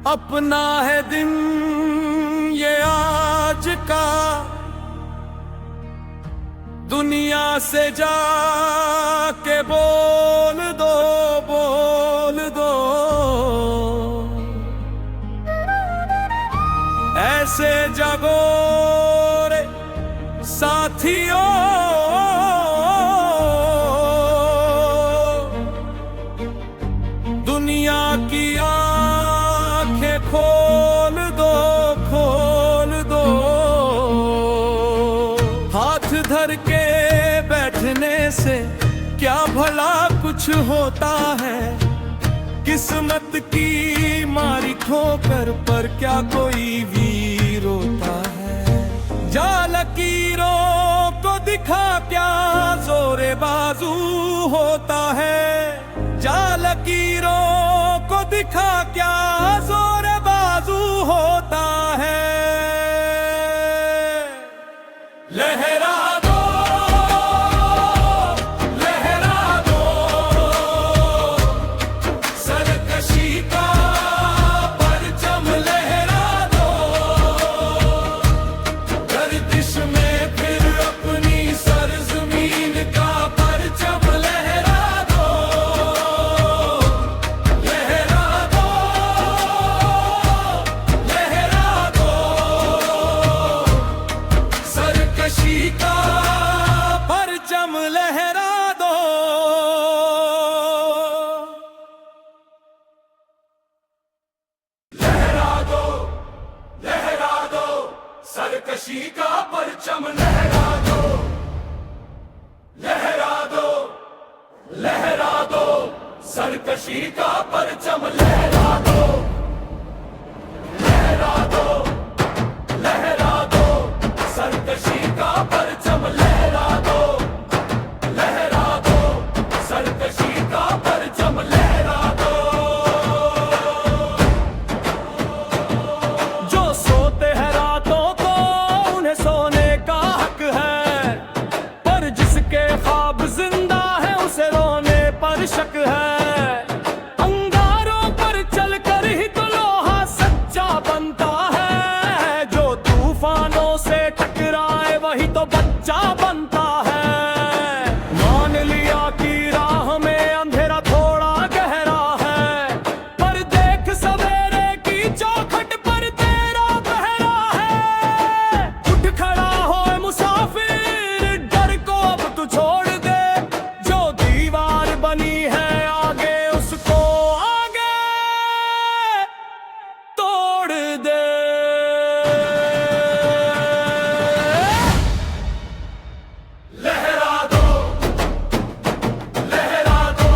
अपना है दिन ये आज का, दुनिया से जाके बोल दो, बोल दो। ऐसे जगो रे साथियों, दुनिया की आंखें खोल दो, खोल दो। हाथ धर के बैठने से क्या भला कुछ होता है, किस्मत की मारी ठोकर पर क्या कोई वीर होता है। जा लकीरों को दिखा क्या जोरे बाजू होता है, जा लकीरों को दिखा क्या जोरे बाजू होता है। लहरा दो, लहरा दो, सरकशी का परचम लहरा दो। गर्दिश में फिर अपनी सरजमीन का परचम लहरा दो, लहरा दो, लहरा दो, सरकशी का परचम लहरा दो। लहरा दो, लहरा दो, सरकशी का परचम लहरा दो। लहरा दो, लहरा दो, सरकशी का परचम लहरा दो। लहरा दो, लहरा दो, सरकशी का परचम लहरा दो। लहरा दो, सरकशी का परचम लहरा दो। जो सोते हैं रातों को उन्हें सोने का हक है, पर जिसके ख्वाब जिंदा है उसे रोने पर शक है। अंगारों पर चलकर ही तो लोहा सच्चा बनता है, जो तूफानों से टकराए वही तो बच्चा बनता है। मान लिया कि राह में अंधेरा थोड़ा गहरा है, पर देख सवेरे की चौखट पर तेरा पहरा है। उठ खड़ा हो मुसाफिर, डर को अब तू छोड़ दे, जो दीवार बनी है आगे उसको आगे तोड़ दे। लहरा दो, लहरा दो,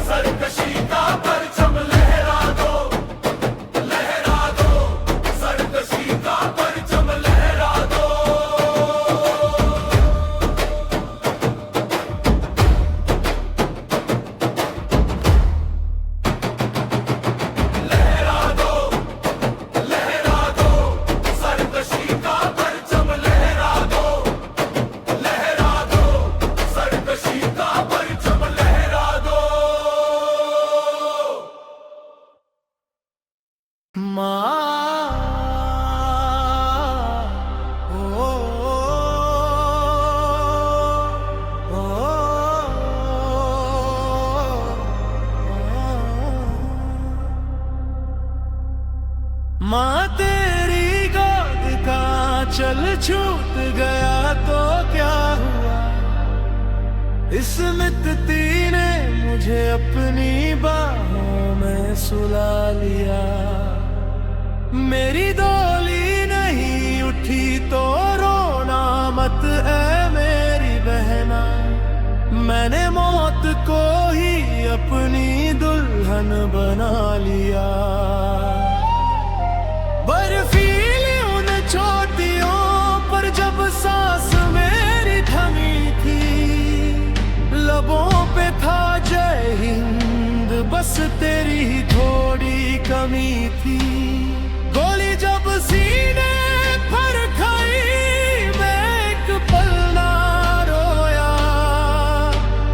सरकशी का परचम लहरा दो। लहरा दो, सरकशी का परचम लहरा दो। लहरा दो, लहरा दो, सरकशी का परचम लहरा दो। लहरा दो, सरकशी का परचम लहरा दो। माँ ओ, ओ, माँ तेरी गोद का चल छूट गया तो क्या हुआ, इस मित्ती ने मुझे अपनी बाहों में सुला लिया। मेरी डोली नहीं उठी तो रोना मत है मेरी बहना, मैंने मौत को ही अपनी दुल्हन बना लिया। बर्फीली उन चोटियों पर जब सांस मेरी थमी थी, लबों पे था जय हिंद बस बस तेरी ही थोड़ी कमी थी। गोली जब सीने पर खाई मैं एक पल ना रोया।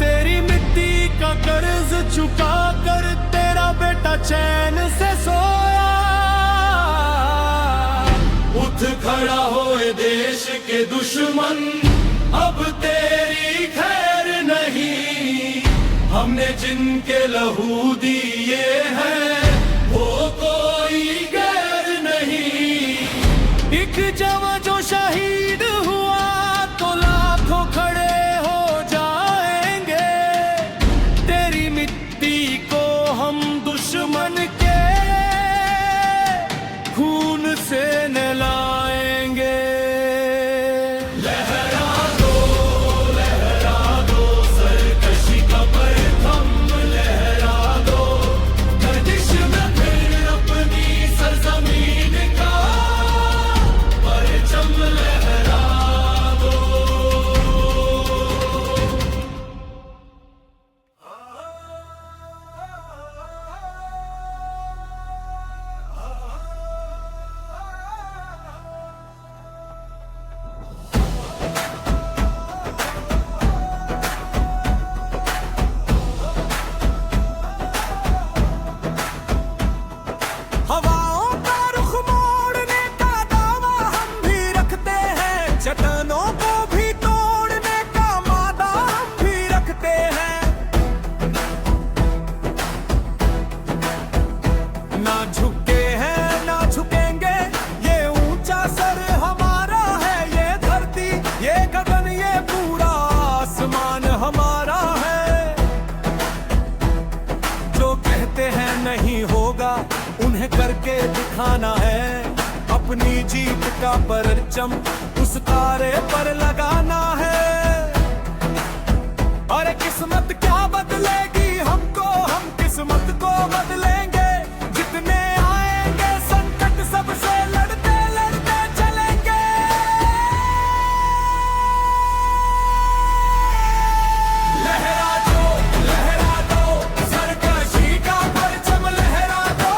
तेरी मिट्टी का कर्ज चुका कर तेरा बेटा चैन से सोया। उठ खड़ा होए देश के दुश्मन, अब तेरी खैर नहीं। हमने जिनके लहू दिए हैं वो कोई गैर नहीं। एक जवान जो शहीद हुआ तो लाखों खड़े हो जाएंगे। तेरी मिट्टी को हम दुश्मन के खून से नहलाएंगे। चट्टानों को भी तोड़ने का मादा हम भी रखते हैं। ना झुके हैं ना झुकेंगे, ये ऊंचा सर हमारा है। ये धरती ये गगन ये पूरा आसमान हमारा है। जो कहते हैं नहीं होगा उन्हें करके दिखाना है। अपनी जीत का परचम उस तारे पर लगाना है। अरे किस्मत क्या बदलेगी हमको, हम किस्मत को बदलेंगे। जितने आएंगे संकट सबसे लड़ते लड़ते चलेंगे। लहरा दो सरकशी का परचम लहरा दो।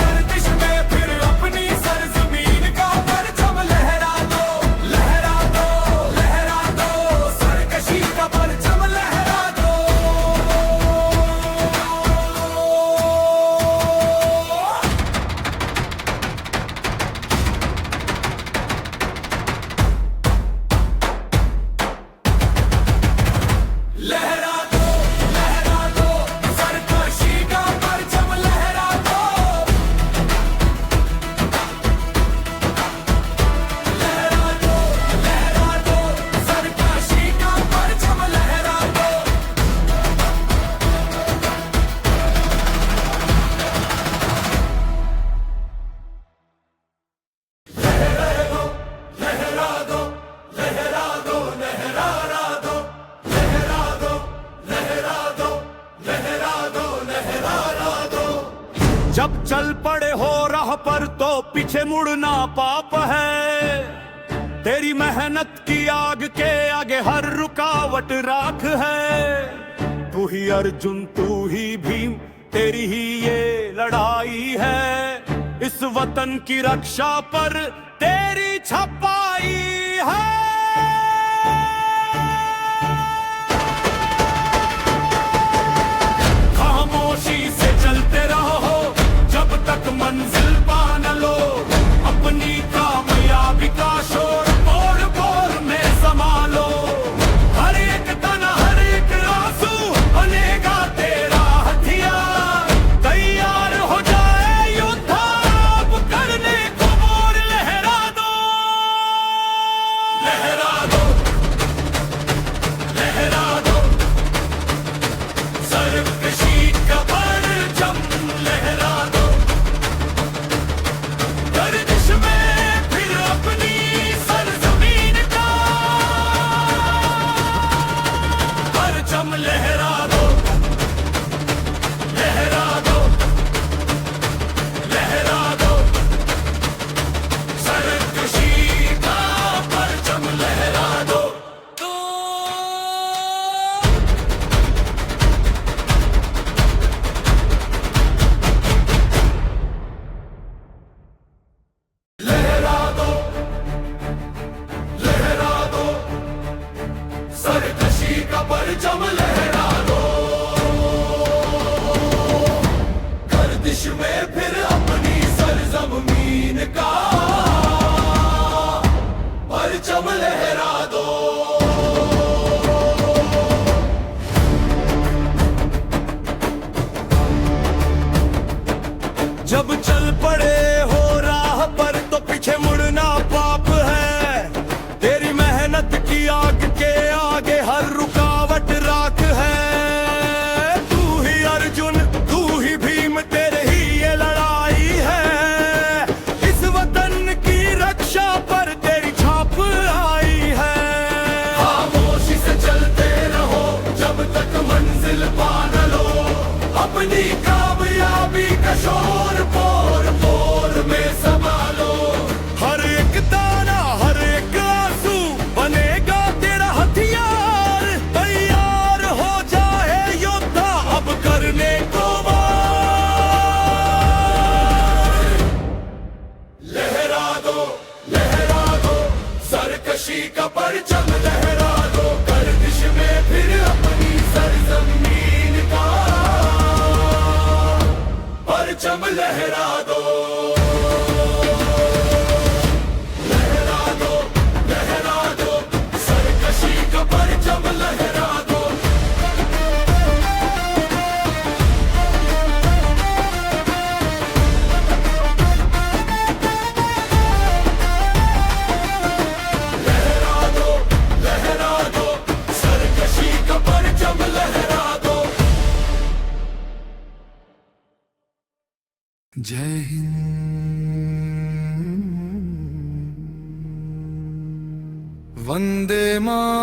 गर्दिश में फिर अपनी सरजमीन का परचम लहरा दो। सरकशी का परचम लहरा दो। लहरा दो सरकशी का परचम लहरा दो। लहरा दो सरकशी का परचम लहरा दो। जब चल पड़े हो राह पर तो पीछे मुड़ना पाप है। तेरी मेहनत की आग के आगे हर रुकावट राख है। तू ही अर्जुन तू ही भीम तेरी ही ये लड़ाई है। इस वतन की रक्षा पर तेरी छपाई है। खामोशी से चलते रहो जब तक मंजिल पा न लो। अपनी कामयाबी का शोर बोर बोर में संभालो। हर एक तना हर एक आंसू बनेगा तेरा हथियार। तैयार हो जाए योद्धा अब करने को मोर। लहरा दो जब चल पड़े हो राह पर तो पीछे मुड़ना पाप है। तेरी मेहनत की आग के आगे हर रुकावट राख है। तू ही अर्जुन तू ही भीम तेरे ही ये लड़ाई है। इस वतन की रक्षा पर तेरी छाप आई है। खामोशी से चलते रहो जब तक मंजिल पा न लो। अपनी कामयाबी का शोर पोर पोर में संभालो। हर एक दाना हर एक आंसू बनेगा तेरा हथियार। तैयार हो जाए योद्धा अब करने को वार। लहरा दो सरकशी का परचम लहरा दो। गर्दिश में फिर अपनी सरजमीन का परचम लहरा दो। लहरा दो सरकशी का परचम लहरा दो। लहरा दो सरकशी का परचम लहरा दो। जय हिंद वंदे मातरम।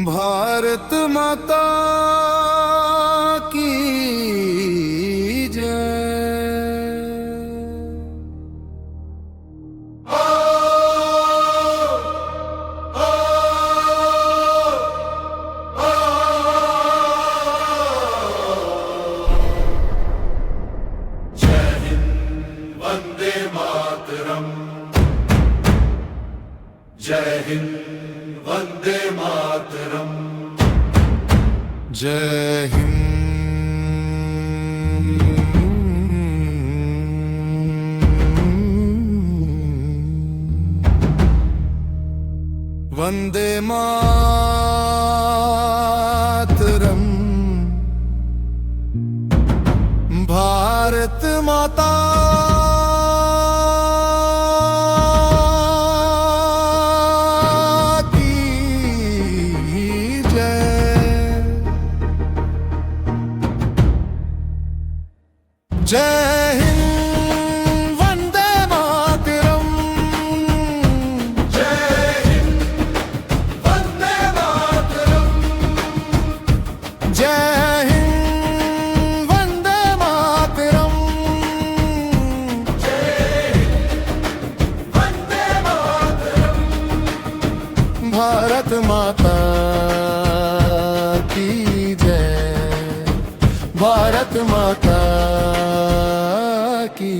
भारत माता की जय। वंदे मातरम। जय हिंद वंदे मातरम। जय हिंद वंदे मातरम। भारत माता जय हिंद वंदे मातरम। जय हिंद वंदे मातरम। जय हिंद वंदे मातरम। जय हिंद वंदे मातरम। भारत माता की जय। भारत माता की